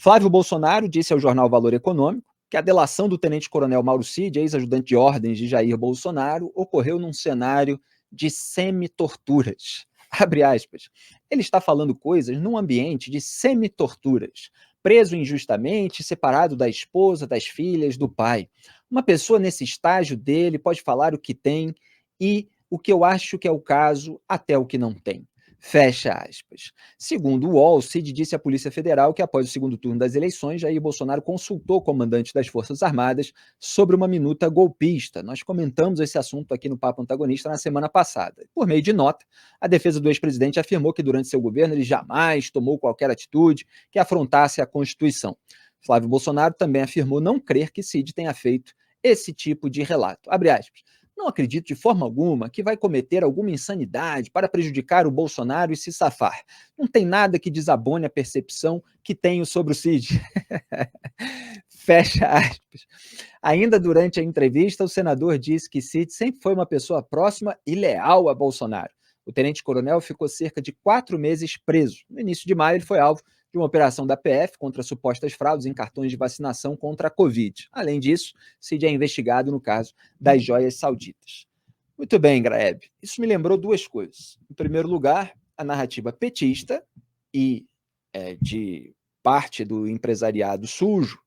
Flávio Bolsonaro disse ao jornal Valor Econômico que a delação do tenente-coronel Mauro Cid, ex-ajudante de ordens de Jair Bolsonaro, ocorreu num cenário de semi-torturas. Abre aspas. Ele está falando coisas num ambiente de semi-torturas, preso injustamente, separado da esposa, das filhas, do pai. Uma pessoa nesse estágio dele pode falar o que tem e o que eu acho que é o caso, até o que não tem. Fecha aspas. Segundo o UOL, Cid disse à Polícia Federal que após o segundo turno das eleições, Jair Bolsonaro consultou o comandante das Forças Armadas sobre uma minuta golpista. Nós comentamos esse assunto aqui no Papo Antagonista na semana passada. Por meio de nota, a defesa do ex-presidente afirmou que durante seu governo ele jamais tomou qualquer atitude que afrontasse a Constituição. Flávio Bolsonaro também afirmou não crer que Cid tenha feito esse tipo de relato. Abre aspas. Não acredito de forma alguma que vai cometer alguma insanidade para prejudicar o Bolsonaro e se safar. Não tem nada que desabone a percepção que tenho sobre o Cid. Fecha aspas. Ainda durante a entrevista, o senador disse que Cid sempre foi uma pessoa próxima e leal a Bolsonaro. O tenente-coronel ficou cerca de 4 meses preso. No início de maio, ele foi alvo de uma operação da PF contra supostas fraudes em cartões de vacinação contra a Covid. Além disso, Cid é investigado no caso das joias sauditas. Muito bem, Graeb. Isso me lembrou duas coisas. Em primeiro lugar, a narrativa petista e de parte do empresariado sujo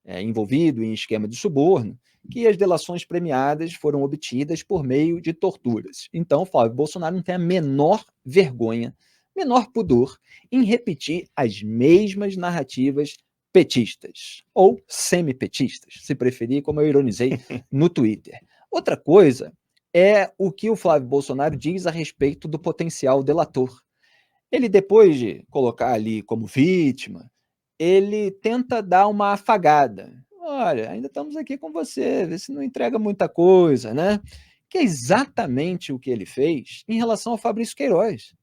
envolvido em esquema de suborno, que as delações premiadas foram obtidas por meio de torturas. Então, Flávio Bolsonaro não tem a menor vergonha, menor pudor em repetir as mesmas narrativas petistas, ou semi-petistas, se preferir, como eu ironizei no Twitter. Outra coisa é o que o Flávio Bolsonaro diz a respeito do potencial delator. Ele, depois de colocar ali como vítima, ele tenta dar uma afagada. Olha, ainda estamos aqui com você, vê se não entrega muita coisa, né? Que é exatamente o que ele fez em relação ao Fabrício Queiroz.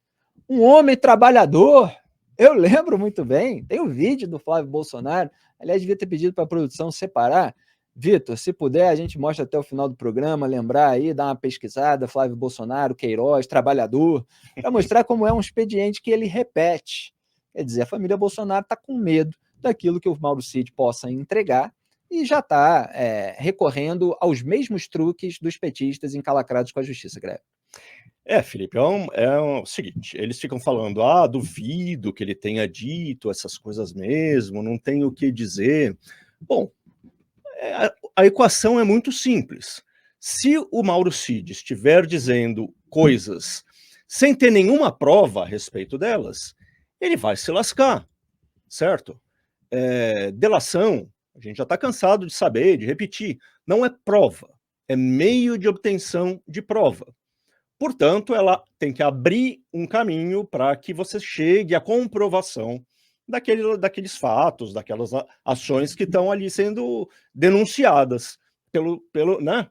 Um homem trabalhador, eu lembro muito bem, tem o vídeo do Flávio Bolsonaro, aliás, devia ter pedido para a produção separar. Vitor, se puder, a gente mostra até o final do programa, lembrar aí, dar uma pesquisada, Flávio Bolsonaro, Queiroz, trabalhador, para mostrar como é um expediente que ele repete. Quer dizer, a família Bolsonaro está com medo daquilo que o Mauro Cid possa entregar e já está recorrendo aos mesmos truques dos petistas encalacrados com a justiça, Greve. Felipe, o seguinte, eles ficam falando, duvido que ele tenha dito essas coisas mesmo, não tenho o que dizer. Bom, a equação é muito simples. Se o Mauro Cid estiver dizendo coisas sem ter nenhuma prova a respeito delas, ele vai se lascar, certo? Delação, a gente já está cansado de saber, de repetir, não é prova, é meio de obtenção de prova. Portanto, ela tem que abrir um caminho para que você chegue à comprovação daqueles fatos, daquelas ações que estão ali sendo denunciadas né?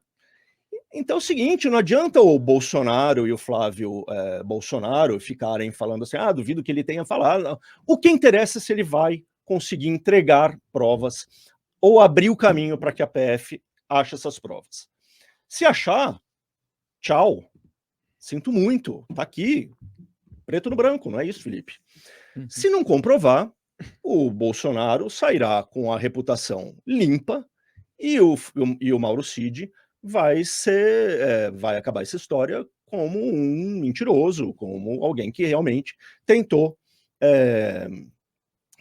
Então é o seguinte, não adianta o Bolsonaro e o Flávio Bolsonaro ficarem falando assim, duvido que ele tenha falado. Não. O que interessa é se ele vai conseguir entregar provas ou abrir o caminho para que a PF ache essas provas. Se achar, tchau. Sinto muito, tá aqui, preto no branco, não é isso, Felipe? Uhum. Se não comprovar, o Bolsonaro sairá com a reputação limpa e o Mauro Cid vai acabar essa história como um mentiroso, como alguém que realmente tentou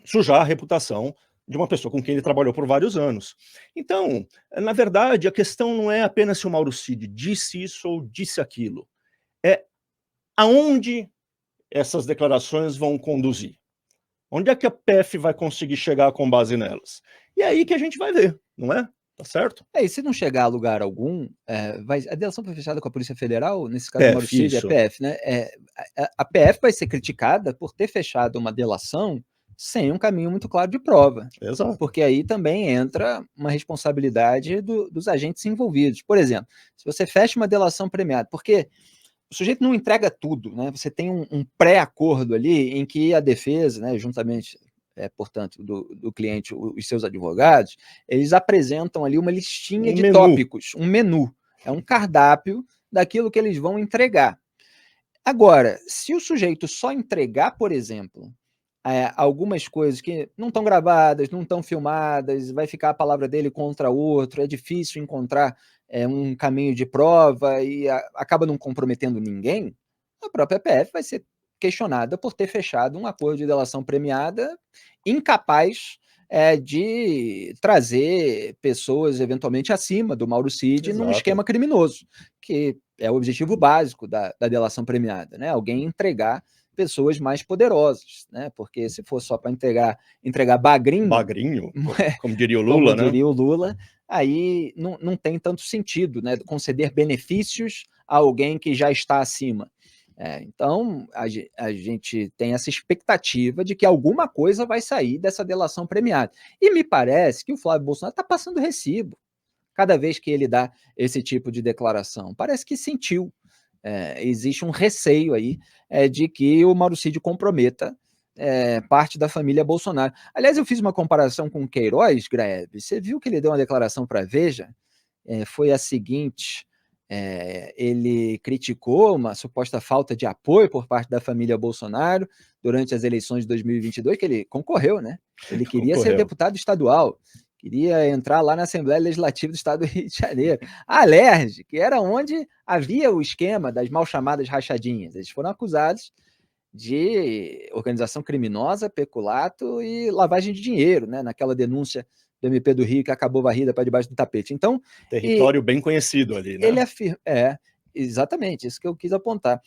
sujar a reputação de uma pessoa com quem ele trabalhou por vários anos. Então, na verdade, a questão não é apenas se o Mauro Cid disse isso ou disse aquilo, é aonde essas declarações vão conduzir? Onde é que a PF vai conseguir chegar com base nelas? E é aí que a gente vai ver, não é? Tá certo? E se não chegar a lugar algum, a delação foi fechada com a Polícia Federal, nesse caso do Mauro Cid, é PF, né? A PF vai ser criticada por ter fechado uma delação sem um caminho muito claro de prova. Exato. Porque aí também entra uma responsabilidade dos agentes envolvidos. Por exemplo, se você fecha uma delação premiada, porque o sujeito não entrega tudo, né? Você tem um pré-acordo ali em que a defesa, né, juntamente, portanto, do cliente, os seus advogados, eles apresentam ali uma listinha de tópicos, um menu, é um cardápio daquilo que eles vão entregar. Agora, se o sujeito só entregar, por exemplo, algumas coisas que não estão gravadas, não estão filmadas, vai ficar a palavra dele contra outro, é difícil encontrar um caminho de prova e acaba não comprometendo ninguém, a própria PF vai ser questionada por ter fechado um acordo de delação premiada incapaz de trazer pessoas eventualmente acima do Mauro Cid num Exato. esquema criminoso, que é o objetivo básico da delação premiada, né? Alguém entregar pessoas mais poderosas, né? Porque se for só para entregar bagrinho, Bagrinho, como diria o como Lula, né? diria o Lula, aí não tem tanto sentido, né? Conceder benefícios a alguém que já está acima. Então, a gente tem essa expectativa de que alguma coisa vai sair dessa delação premiada. E me parece que o Flávio Bolsonaro está passando recibo cada vez que ele dá esse tipo de declaração. Parece que sentiu. Existe um receio aí de que o Mauro Cid comprometa parte da família Bolsonaro. Aliás, eu fiz uma comparação com o Queiroz, Graeb. Você viu que ele deu uma declaração para a Veja? Foi a seguinte: ele criticou uma suposta falta de apoio por parte da família Bolsonaro durante as eleições de 2022, que ele concorreu, né? Ele queria ser Concorreu. deputado estadual, queria entrar lá na Assembleia Legislativa do Estado do Rio de Janeiro. A Alerj, que era onde havia o esquema das mal chamadas rachadinhas. Eles foram acusados de organização criminosa, peculato e lavagem de dinheiro, né? Naquela denúncia do MP do Rio que acabou varrida para debaixo do tapete. Então, Território bem conhecido ali, né? ele afirma, exatamente, isso que eu quis apontar.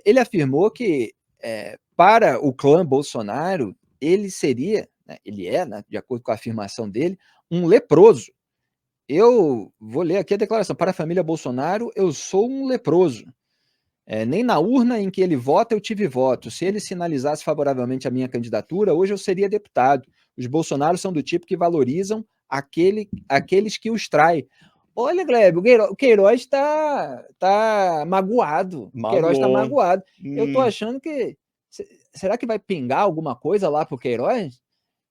Ele afirmou que, para o clã Bolsonaro, ele seria, né, ele é, né, de acordo com a afirmação dele, um leproso. Eu vou ler aqui a declaração. Para a família Bolsonaro, eu sou um leproso. Nem na urna em que ele vota eu tive voto. Se ele sinalizasse favoravelmente a minha candidatura, hoje eu seria deputado. Os Bolsonaros são do tipo que valorizam aqueles que os traem. Olha, Gleb, o Queiroz está magoado. O Queiroz está Magoou. magoado. Eu estou achando que. Será que vai pingar alguma coisa lá para o Queiroz?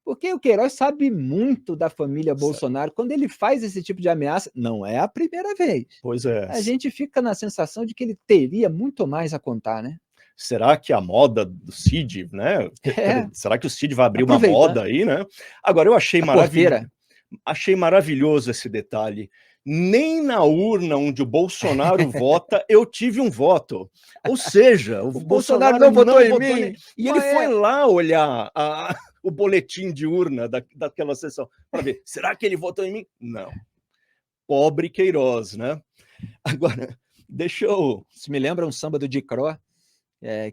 Porque o Queiroz sabe muito da família Bolsonaro. Quando ele faz esse tipo de ameaça, não é a primeira vez. Pois é. A gente fica na sensação de que ele teria muito mais a contar, né? Será que a moda do Cid, né? Será que o Cid vai abrir uma moda aí, né? Agora, eu achei maravilhoso esse detalhe. Nem na urna onde o Bolsonaro vota, eu tive um voto. Ou seja, o Bolsonaro não votou em mim. E ele foi lá olhar o boletim de urna daquela sessão para ver, será que ele votou em mim? Não. Pobre Queiroz, né? Agora, deixa eu... Isso me lembra um samba do Dicró,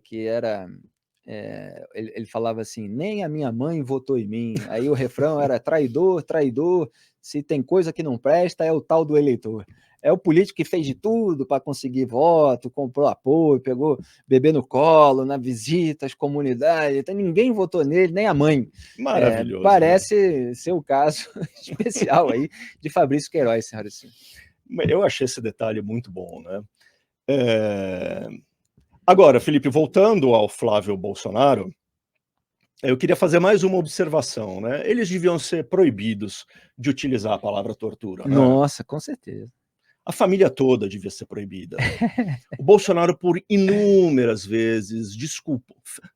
que era... ele falava assim, nem a minha mãe votou em mim. Aí o refrão era traidor, traidor, se tem coisa que não presta é o tal do eleitor. É o político que fez de tudo para conseguir voto, comprou apoio, pegou bebê no colo, na visita às comunidades, então ninguém votou nele, nem a mãe. Maravilhoso. Parece ser o caso especial aí de Fabrício Queiroz, senhora e senhor. Eu achei esse detalhe muito bom, né? Agora, Felipe, voltando ao Flávio Bolsonaro, eu queria fazer mais uma observação, né? Eles deviam ser proibidos de utilizar a palavra tortura, né? Nossa, com certeza. A família toda devia ser proibida. O Bolsonaro, por inúmeras vezes,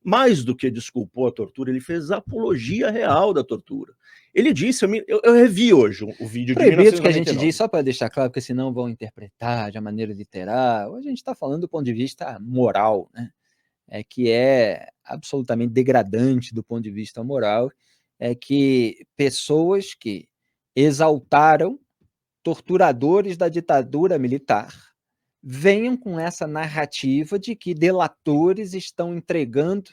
mais do que desculpou a tortura, ele fez apologia real da tortura. Ele disse, eu revi hoje o vídeo de 1999. Proibidos que a gente diz, só para deixar claro, porque senão vão interpretar de uma maneira literal. A gente está falando do ponto de vista moral, né? Que é absolutamente degradante do ponto de vista moral, que pessoas que exaltaram torturadores da ditadura militar venham com essa narrativa de que delatores estão entregando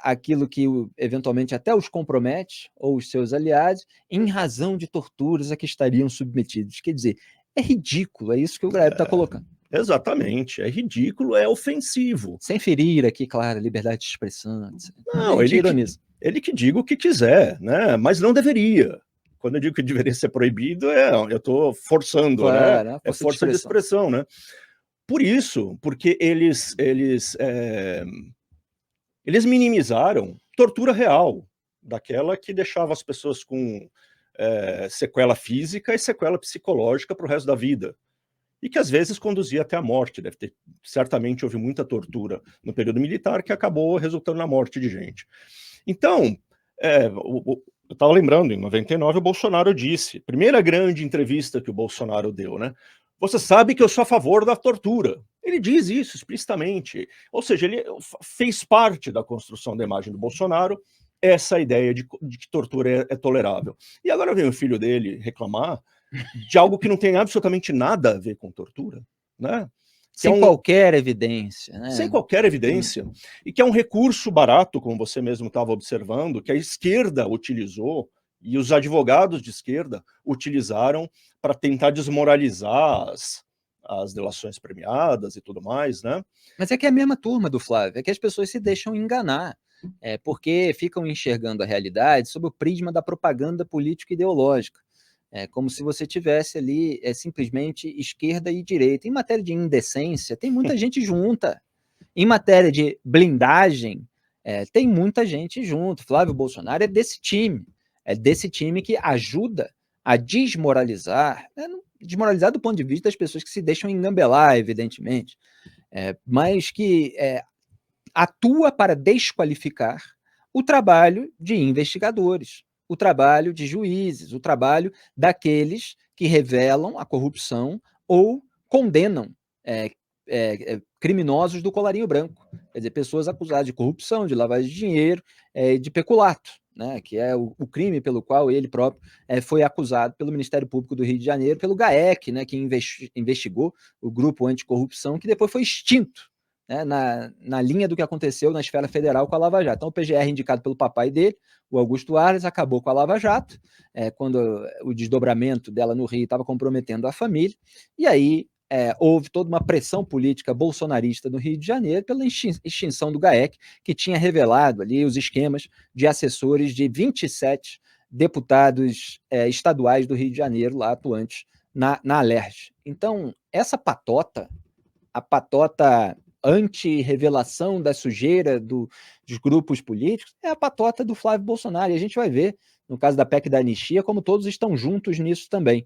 aquilo que eventualmente até os compromete, ou os seus aliados, em razão de torturas a que estariam submetidos. Quer dizer, é ridículo, é isso que o Graeb está colocando. Exatamente, é ridículo, é ofensivo. Sem ferir aqui, claro, a liberdade de expressão. Não, ele que diga o que quiser, né? Mas não deveria. Quando eu digo que deveria ser proibido, eu estou forçando, claro, né? É força de expressão, né? Por isso, porque eles minimizaram tortura real, daquela que deixava as pessoas com sequela física e sequela psicológica para o resto da vida. E que às vezes conduzia até a morte. Certamente houve muita tortura no período militar que acabou resultando na morte de gente. Então, eu estava lembrando, em 99 o Bolsonaro disse, primeira grande entrevista que o Bolsonaro deu, né? Você sabe que eu sou a favor da tortura. Ele diz isso explicitamente. Ou seja, ele fez parte da construção da imagem do Bolsonaro essa ideia de que tortura é tolerável. E agora vem o filho dele reclamar de algo que não tem absolutamente nada a ver com tortura, né? Sem qualquer evidência, né? Sem qualquer evidência. E que é um recurso barato, como você mesmo estava observando, que a esquerda utilizou e os advogados de esquerda utilizaram para tentar desmoralizar as delações premiadas e tudo mais, né? Mas é que é a mesma turma do Flávio, é que as pessoas se deixam enganar, porque ficam enxergando a realidade sob o prisma da propaganda política ideológica. É como se você tivesse ali simplesmente esquerda e direita. Em matéria de indecência, tem muita gente junta. Em matéria de blindagem, tem muita gente junto. Flávio Bolsonaro é desse time que ajuda a desmoralizar, desmoralizar do ponto de vista das pessoas que se deixam engambelar, evidentemente, mas que atua para desqualificar o trabalho de investigadores, o trabalho de juízes, o trabalho daqueles que revelam a corrupção ou condenam criminosos do colarinho branco, quer dizer, pessoas acusadas de corrupção, de lavagem de dinheiro, de peculato, né, que é o crime pelo qual ele próprio foi acusado pelo Ministério Público do Rio de Janeiro, pelo GAEC, né, que investigou o grupo anticorrupção, que depois foi extinto, né, na linha do que aconteceu na esfera federal com a Lava Jato. Então, o PGR, indicado pelo papai dele, o Augusto Aras, acabou com a Lava Jato, quando o desdobramento dela no Rio estava comprometendo a família, e aí houve toda uma pressão política bolsonarista no Rio de Janeiro pela extinção do GAEC, que tinha revelado ali os esquemas de assessores de 27 deputados estaduais do Rio de Janeiro, lá atuantes na Alerj. Então, essa patota, a patota anti-revelação da sujeira dos grupos políticos, é a patota do Flávio Bolsonaro. E a gente vai ver, no caso da PEC da anistia, como todos estão juntos nisso também.